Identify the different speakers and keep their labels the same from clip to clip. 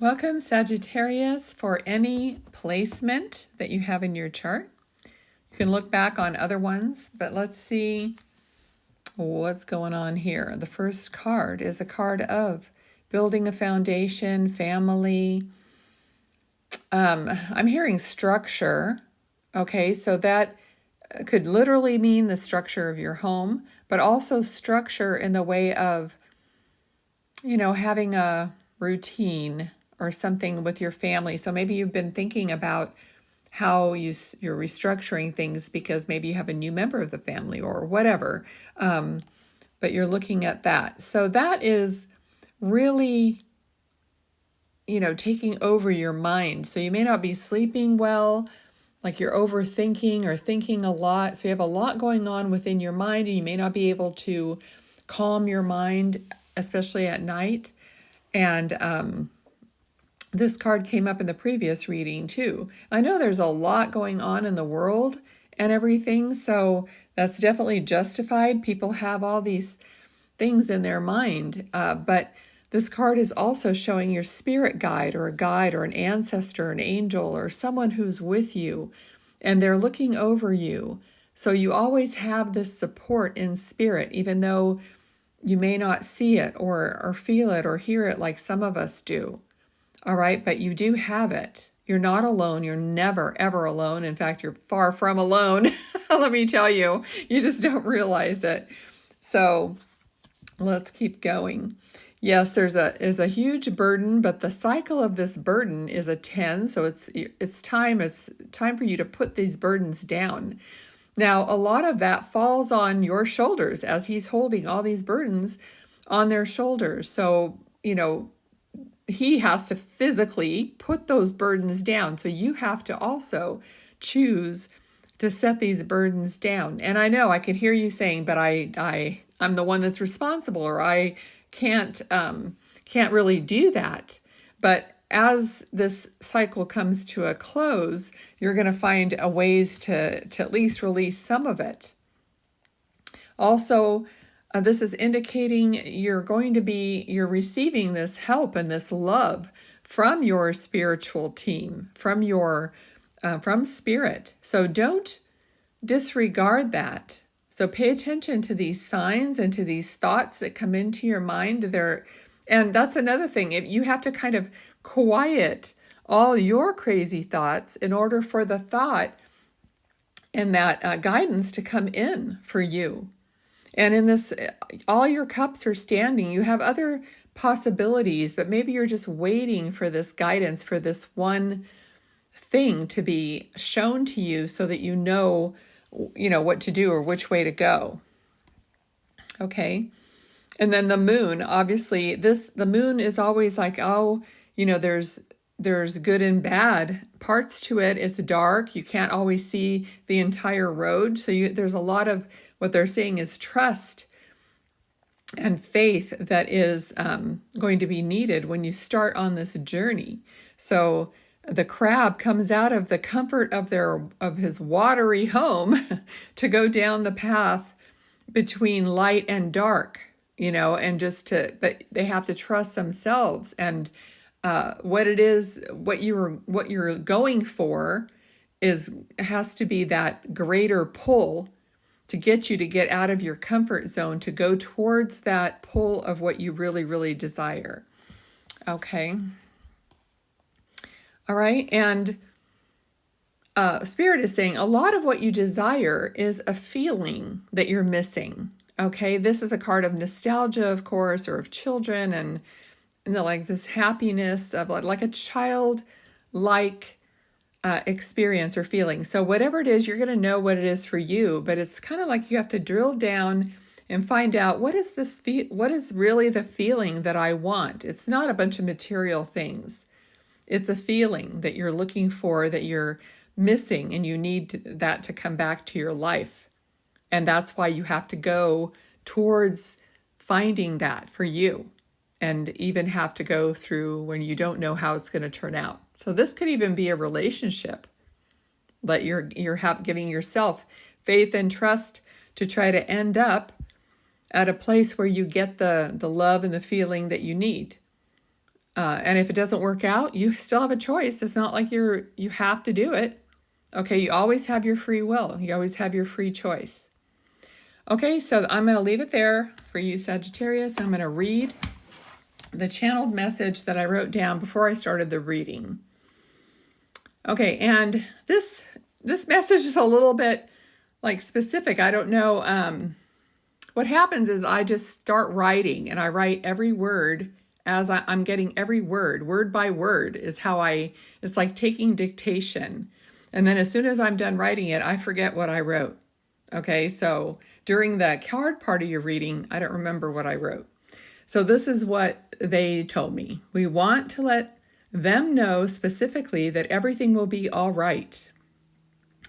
Speaker 1: Welcome, Sagittarius, for any placement that you have in your chart. You can look back on other ones, but let's see what's going on here. The first card is a card of building a foundation, family. I'm hearing structure. Okay, so that could literally mean the structure of your home, but also structure in the way of, having a routine or something with your family. So maybe you've been thinking about how you're restructuring things because maybe you have a new member of the family or whatever. But you're looking at that. So that is really, taking over your mind. So you may not be sleeping well, like you're overthinking or thinking a lot. So you have a lot going on within your mind, and you may not be able to calm your mind, especially at night. And this card came up in the previous reading too. I know there's a lot going on in the world and everything, so that's definitely justified. People have all these things in their mind, but this card is also showing your spirit guide or an ancestor, an angel, or someone who's with you, and they're looking over you. So you always have this support in spirit, even though you may not see it or feel it or hear it like some of us do. All right, but you do have it. You're not alone. You're never, ever alone. In fact, you're far from alone. Let me tell you, you just don't realize it. So let's keep going. Yes, there's a huge burden, but the cycle of this burden is a 10. So it's time for you to put these burdens down. Now, a lot of that falls on your shoulders as he's holding all these burdens on their shoulders. So, he has to physically put those burdens down. So you have to also choose to set these burdens down. And I know I could hear you saying, but I'm the one that's responsible, or I can't really do that. But as this cycle comes to a close, you're going to find a ways to at least release some of it. Also, this is indicating you're receiving this help and this love from your spiritual team, from spirit. So don't disregard that. So pay attention to these signs and to these thoughts that come into your mind. And that's another thing. If you have to kind of quiet all your crazy thoughts in order for the thought and that guidance to come in for you. And in this, all your cups are standing. You have other possibilities, but maybe you're just waiting for this guidance, for this one thing to be shown to you so that you know what to do or which way to go. Okay. And then the moon, obviously, the moon is always like, there's good and bad parts to it. It's dark. You can't always see the entire road. So there's a lot of what they're saying is trust and faith that is going to be needed when you start on this journey. So the crab comes out of the comfort of his watery home to go down the path between light and dark, and but they have to trust themselves and what you're going for has to be that greater pull to get out of your comfort zone, to go towards that pull of what you really, really desire. Okay. All right. And Spirit is saying a lot of what you desire is a feeling that you're missing. Okay. This is a card of nostalgia, of course, or of children and like this happiness of like a childlike experience or feeling. So whatever it is, you're going to know what it is for you, but it's kind of like you have to drill down and find out what is really the feeling that I want. It's not a bunch of material things. It's a feeling that you're looking for, that you're missing, and you need that to come back to your life. And that's why you have to go towards finding that for you, and even have to go through when you don't know how it's going to turn out. So this could even be a relationship that you're giving yourself faith and trust to try to end up at a place where you get the love and the feeling that you need. And if it doesn't work out, you still have a choice. It's not like you have to do it. Okay, you always have your free will. You always have your free choice. Okay, so I'm going to leave it there for you, Sagittarius. I'm going to read the channeled message that I wrote down before I started the reading. Okay, and this message is a little bit like specific. I don't know. What happens is I just start writing, and I write every word as I'm getting every word by word is how it's like taking dictation. And then as soon as I'm done writing it, I forget what I wrote. Okay, so during the card part of your reading, I don't remember what I wrote. So this is what they told me. We want to let them know specifically that everything will be all right.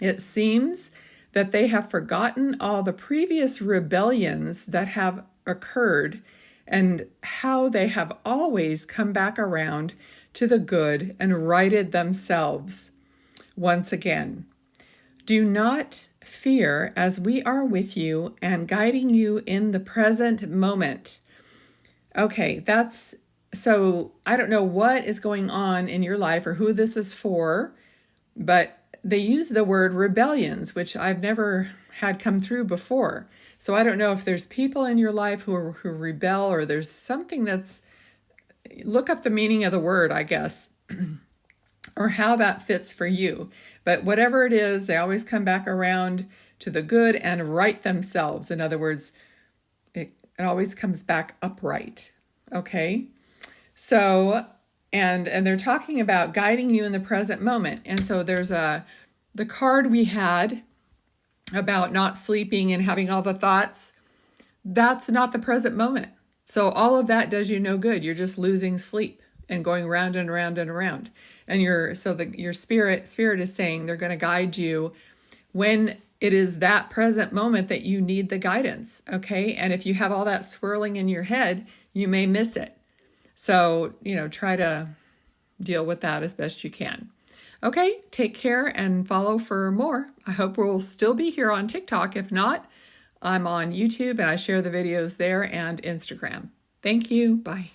Speaker 1: It seems that they have forgotten all the previous rebellions that have occurred and how they have always come back around to the good and righted themselves once again. Do not fear, as we are with you and guiding you in the present moment. Okay, so I don't know what is going on in your life or who this is for, but they use the word rebellions, which I've never had come through before. So I don't know if there's people in your life who rebel, or there's something look up the meaning of the word, I guess, or how that fits for you. But whatever it is, they always come back around to the good and right themselves. In other words, it always comes back upright. Okay? So, and they're talking about guiding you in the present moment. And so there's the card we had about not sleeping and having all the thoughts. That's not the present moment. So all of that does you no good. You're just losing sleep and going round and around and around. And your spirit is saying they're going to guide you when it is that present moment that you need the guidance. Okay? And if you have all that swirling in your head, you may miss it. So, try to deal with that as best you can. Okay, take care and follow for more. I hope we'll still be here on TikTok. If not, I'm on YouTube and I share the videos there and Instagram. Thank you. Bye.